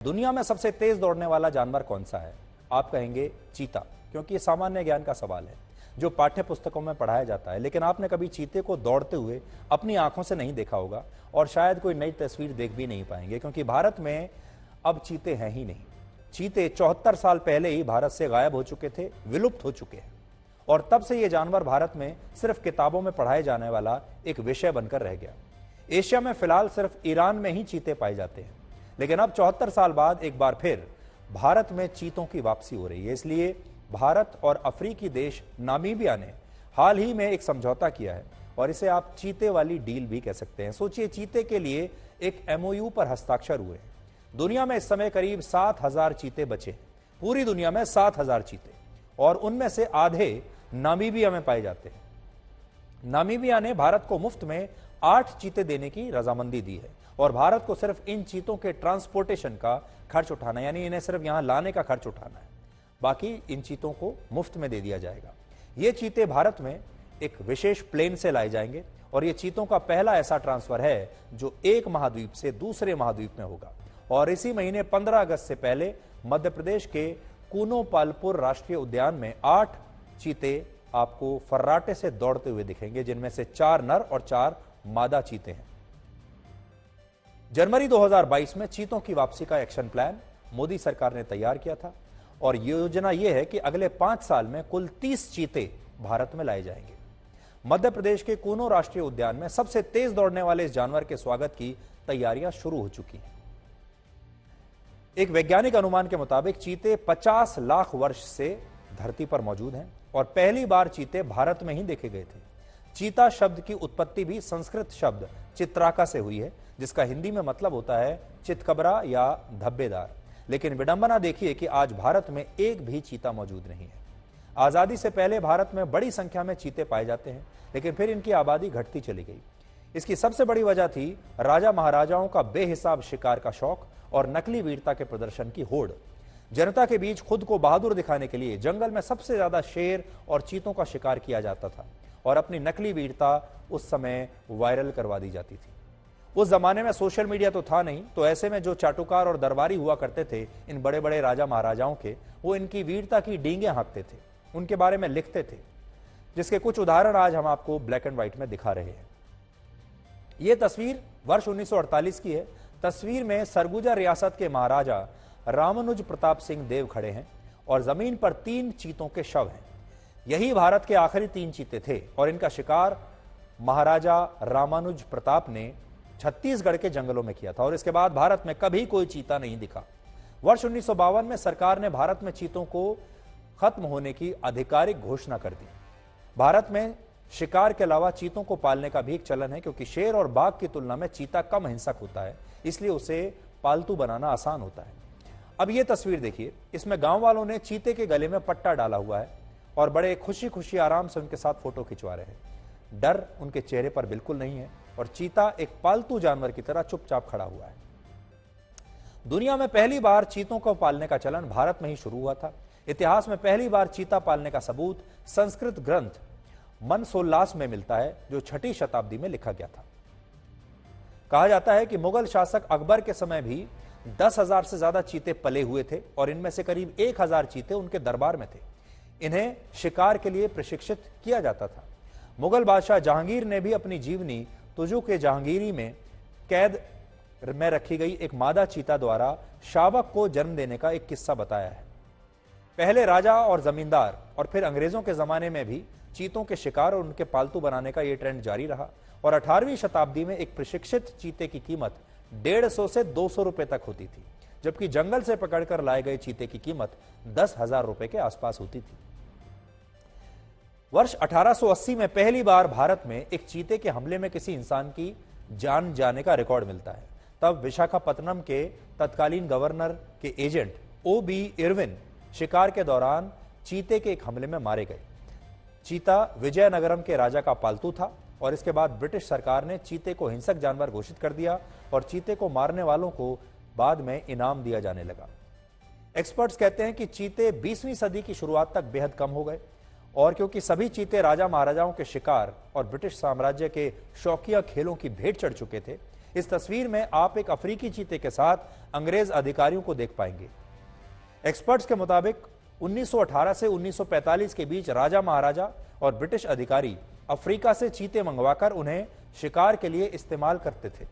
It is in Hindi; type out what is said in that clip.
दुनिया में सबसे तेज दौड़ने वाला जानवर कौन सा है? आप कहेंगे चीता, क्योंकि ये सामान्य ज्ञान का सवाल है जो पाठ्य पुस्तकों में पढ़ाया जाता है। लेकिन आपने कभी चीते को दौड़ते हुए अपनी आंखों से नहीं देखा होगा और शायद कोई नई तस्वीर देख भी नहीं पाएंगे, क्योंकि भारत में अब चीते हैं ही नहीं। चीते 74 साल पहले ही भारत से गायब हो चुके थे, विलुप्त हो चुके हैं, और तब से ये जानवर भारत में सिर्फ किताबों में पढ़ाए जाने वाला एक विषय बनकर रह गया। एशिया में फिलहाल सिर्फ ईरान में ही चीते पाए जाते हैं, लेकिन अब 74 साल बाद एक बार फिर भारत में चीतों की वापसी हो रही है। इसलिए भारत और अफ्रीकी देश नामीबिया ने हाल ही में एक समझौता किया है, और इसे आप चीते वाली डील भी कह सकते हैं। सोचिए, चीते के लिए एक एमओयू पर हस्ताक्षर हुए। दुनिया में इस समय करीब 7,000 चीते बचे हैं, पूरी दुनिया में 7,000 चीते, और उनमें से आधे नामीबिया में पाए जाते हैं। नामीबिया ने भारत को मुफ्त में 8 चीते देने की रजामंदी दी है, और भारत को सिर्फ इन चीतों के ट्रांसपोर्टेशन का खर्च उठाना, यानी इन्हें सिर्फ यहां लाने का खर्च उठाना है। बाकी इन चीतों को मुफ्त में दे दिया जाएगा। ये चीते भारत में एक विशेष प्लेन से लाए जाएंगे, और ये चीतों का पहला ऐसा ट्रांसफर है जो एक महाद्वीप से दूसरे महाद्वीप में होगा। और इसी महीने 15 अगस्त से पहले मध्य प्रदेश के कूनोपालपुर राष्ट्रीय उद्यान में 8 चीते आपको फर्राटे से दौड़ते हुए दिखेंगे, जिनमें से 4 नर और 4 मादा चीते हैं। जनवरी 2022 में चीतों की वापसी का एक्शन प्लान मोदी सरकार ने तैयार किया था, और योजना यह है कि अगले 5 साल में कुल 30 चीते भारत में लाए जाएंगे। मध्य प्रदेश के कूनो राष्ट्रीय उद्यान में सबसे तेज दौड़ने वाले इस जानवर के स्वागत की तैयारियां शुरू हो चुकी हैं। एक वैज्ञानिक अनुमान के मुताबिक चीते 50 लाख वर्ष से धरती पर मौजूद हैं, और पहली बार चीते भारत में ही देखे गए थे। चीता शब्द की उत्पत्ति भी संस्कृत शब्द चित्राका से हुई है, जिसका हिंदी में मतलब होता है चितकबरा या धब्बेदार। लेकिन विडंबना देखिए कि आज भारत में एक भी चीता मौजूद नहीं है। आजादी से पहले भारत में बड़ी संख्या में चीते पाए जाते हैं, लेकिन फिर इनकी आबादी घटती चली गई। इसकी सबसे बड़ी वजह थी राजा महाराजाओं का बेहिसाब शिकार का शौक और नकली वीरता के प्रदर्शन की होड़। जनता के बीच खुद को बहादुर दिखाने के लिए जंगल में सबसे ज्यादा शेर और चीतों का शिकार किया जाता था, और अपनी नकली वीरता उस समय वायरल करवा दी जाती थी। उस जमाने में सोशल मीडिया तो था नहीं, तो ऐसे में जो चाटुकार और दरबारी हुआ करते थे इन बड़े बड़े राजा महाराजाओं के, वो इनकी वीरता की डींगे हाँकते थे, उनके बारे में लिखते थे, जिसके कुछ उदाहरण आज हम आपको ब्लैक एंड व्हाइट में दिखा रहे हैं। यह तस्वीर वर्ष 1948 की है। तस्वीर में सरगुजा रियासत के महाराजा रामानुज प्रताप सिंह देव खड़े हैं, और जमीन पर 3 चीतों के शव हैं। यही भारत के आखिरी 3 चीते थे, और इनका शिकार महाराजा रामानुज प्रताप ने छत्तीसगढ़ के जंगलों में किया था, और इसके बाद भारत में कभी कोई चीता नहीं दिखा। वर्ष 1952 में सरकार ने भारत में चीतों को खत्म होने की आधिकारिक घोषणा कर दी। भारत में शिकार के अलावा चीतों को पालने का भी एक चलन है, क्योंकि शेर और बाघ की तुलना में चीता कम हिंसक होता है, इसलिए उसे पालतू बनाना आसान होता है। अब यह तस्वीर देखिए, इसमें गांव वालों ने चीते के गले में पट्टा डाला हुआ है, और बड़े खुशी खुशी आराम से उनके साथ फोटो खिंचवा रहे हैं। डर उनके चेहरे पर बिल्कुल नहीं है, और चीता एक पालतू जानवर की तरह चुपचाप खड़ा हुआ है। दुनिया में पहली बार चीतों को पालने का चलन भारत में ही शुरू हुआ था। इतिहास में पहली बार चीता पालने का सबूत संस्कृत ग्रंथ मनसोल्लास में मिलता है, जो 6वीं शताब्दी में लिखा गया था। कहा जाता है कि मुगल शासक अकबर के समय भी 10,000 से ज्यादा चीते पले हुए थे, और इनमें से करीब 1,000 चीते उनके दरबार में थे। इन्हें शिकार के लिए प्रशिक्षित किया जाता था। मुगल बादशाह जहांगीर ने भी अपनी जीवनी तुजू के जहांगीरी में कैद में रखी गई एक मादा चीता द्वारा शावक को जन्म देने का एक किस्सा बताया है। पहले राजा और जमींदार और फिर अंग्रेजों के जमाने में भी चीतों के शिकार और उनके पालतू बनाने का यह ट्रेंड जारी रहा, और 18वीं शताब्दी में एक प्रशिक्षित चीते की कीमत 150 से 200 रुपए तक होती थी, जबकि जंगल से पकड़कर लाए गए चीते की कीमत 10,000 रुपए के आसपास होती थी। वर्ष 1880 में पहली बार भारत में एक चीते के हमले में किसी इंसान की जान जाने का रिकॉर्ड मिलता है। तब विशाखापत्तनम के तत्कालीन गवर्नर के एजेंट O.B. इरविन शिकार के दौरान चीते के एक हमले में मारे गए। चीता विजयनगरम के राजा का पालतू था, और इसके बाद ब्रिटिश सरकार ने चीते को हिंसक जानवर घोषित कर दिया, और चीते को मारने वालों को बाद में इनाम दिया जाने लगा। एक्सपर्ट्स कहते हैं कि चीते 20वीं सदी की शुरुआत तक बेहद कम हो गए, और क्योंकि सभी चीते राजा महाराजाओं के शिकार और ब्रिटिश साम्राज्य के शौकिया खेलों की भेंट चढ़ चुके थे, इस तस्वीर में आप एक अफ्रीकी चीते के साथ अंग्रेज अधिकारियों को देख पाएंगे। एक्सपर्ट्स के मुताबिक 1918 से 1945 के बीच राजा महाराजा और ब्रिटिश अधिकारी अफ्रीका से चीते मंगवाकर उन्हें शिकार के लिए इस्तेमाल करते थे।